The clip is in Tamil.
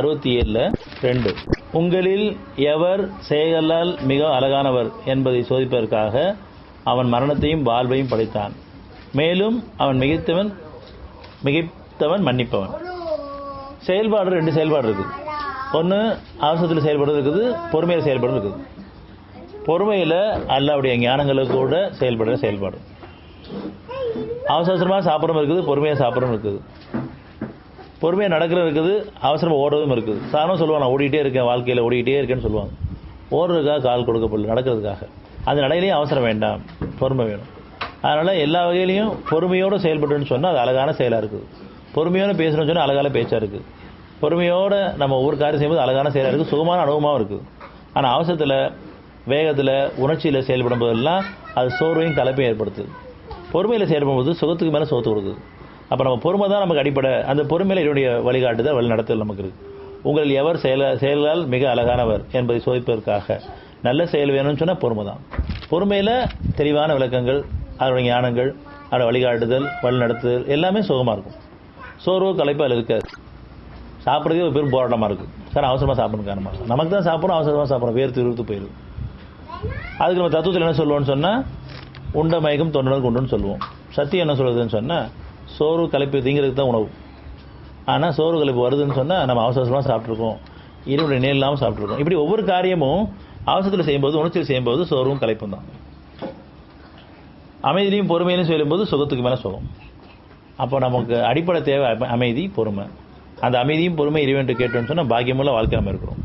67 2 உங்களில் எவர் செயலால் மிக அழகானவர் என்பதை சோதிப்பதற்காக அவன் மரணத்தையும் வாழ்வையும் படைத்தான். மேலும் அவன் மிகைத்தவன் மன்னிப்பவன். செயல்பாடு 2 செயல்பாடு இருக்குது. ஒன்று அவசரத்தில் செயல்படுறது இருக்குது, பொறுமையில் செயல்படுறது இருக்குது. பொறுமையில் அல்லாவுடைய ஞானங்களுக்கு கூட செயல்படுற செயல்பாடு. அவசரமாக சாப்பிட்றதும் இருக்குது, பொறுமையாக சாப்பிட்றதும் இருக்குது. பொறுமையாக நடக்கிறது இருக்குது, அவசரமாக ஓடுறதும் இருக்குது. சாதாரணம் சொல்லுவாங்க, நான் ஓடிட்டே இருக்கேன், வாழ்க்கையில் ஓடிக்கிட்டே இருக்கேன்னு சொல்லுவாங்க. ஓடுறதுக்காக கால் கொடுக்கப்படல, நடக்கிறதுக்காக. அந்த நடையிலையும் அவசரம் வேண்டாம், பொறுமை வேணும். அதனால் எல்லா வகையிலையும் பொறுமையோடு செயல்பட்டுன்னு சொன்னால் அது அழகான செயலாக இருக்குது. பொறுமையோடு பேசணும்னு சொன்னால் அழகான பேச்சாக இருக்குது. பொறுமையோடு நம்ம ஒவ்வொரு காரியம் செய்யும்போது அழகான செயலாக இருக்குது, சுகமான அனுபவமாகவும் இருக்குது. ஆனால் அவசரத்தில், வேகத்தில், உணர்ச்சியில் செயல்படும் போதெல்லாம் அது சோர்வையும் கலப்பையும் ஏற்படுத்துது. பொறுமையில் செயல்படும்போது சுகத்துக்கு மேலே சோத்து கொடுக்குது. அப்போ நம்ம பொறுமை தான் நமக்கு அடிப்படை. அந்த பொறுமையில் என்னுடைய வழிகாட்டுதல், வழி நடத்தல் நமக்கு இருக்குது. உங்களில் எவர் செயலால் மிக அழகானவர் என்பதை சோதிப்பதற்காக நல்ல செயல் வேணும்னு சொன்னால் பொறுமை தான். பொறுமையில் தெளிவான விளக்கங்கள், அதனுடைய ஞானங்கள், அதோட வழிகாட்டுதல், வழி நடத்துதல் எல்லாமே சுகமாக இருக்கும். சோர்வோ களைப்பு அதில் இருக்காது. சாப்பிட்றதே ஒரு பெரும் போராட்டமாக இருக்குது. சார் அவசரமாக சாப்பிடணும் காரணமாக நமக்கு தான் சாப்பிட்றோம், அவசரமாக சாப்பிட்றோம், வேர்த்து போயிடுது. அதுக்கு நம்ம தத்துவத்தில் என்ன சொல்லுவோம்னு சொன்னால் உண்ட மயக்கம் தொண்டனுக்கு உண்டுன்னு சொல்லுவோம். சத்தியம் என்ன சொல்லுதுன்னு சொன்னால் சோறு களைப்பு தீங்கிறதுக்கு தான் உணவு. ஆனால் சோறு களைப்பு வருதுன்னு சொன்னால் நம்ம அவசரமாக சாப்பிட்ருக்கோம், இருவுடைய நேர் இல்லாமல் சாப்பிட்ருக்கோம். இப்படி ஒவ்வொரு காரியமும் அவசரத்தில் செய்யும்போது, உணர்ச்சியில் செய்யும்போது சோர்வும் களைப்பும் தான். அமைதியிலையும் பொறுமையிலையும் செய்யும்போது சுகத்துக்கு மேலே சுகம். அப்போ நமக்கு அடிப்படை தேவை அமைதி, பொறுமை. அந்த அமைதியும் பொறுமை இறைவன் கேட்டோன்னு சொன்னால் பாக்கியமுள்ள வாழ்க்கை நம்ம இருக்கிறோம்.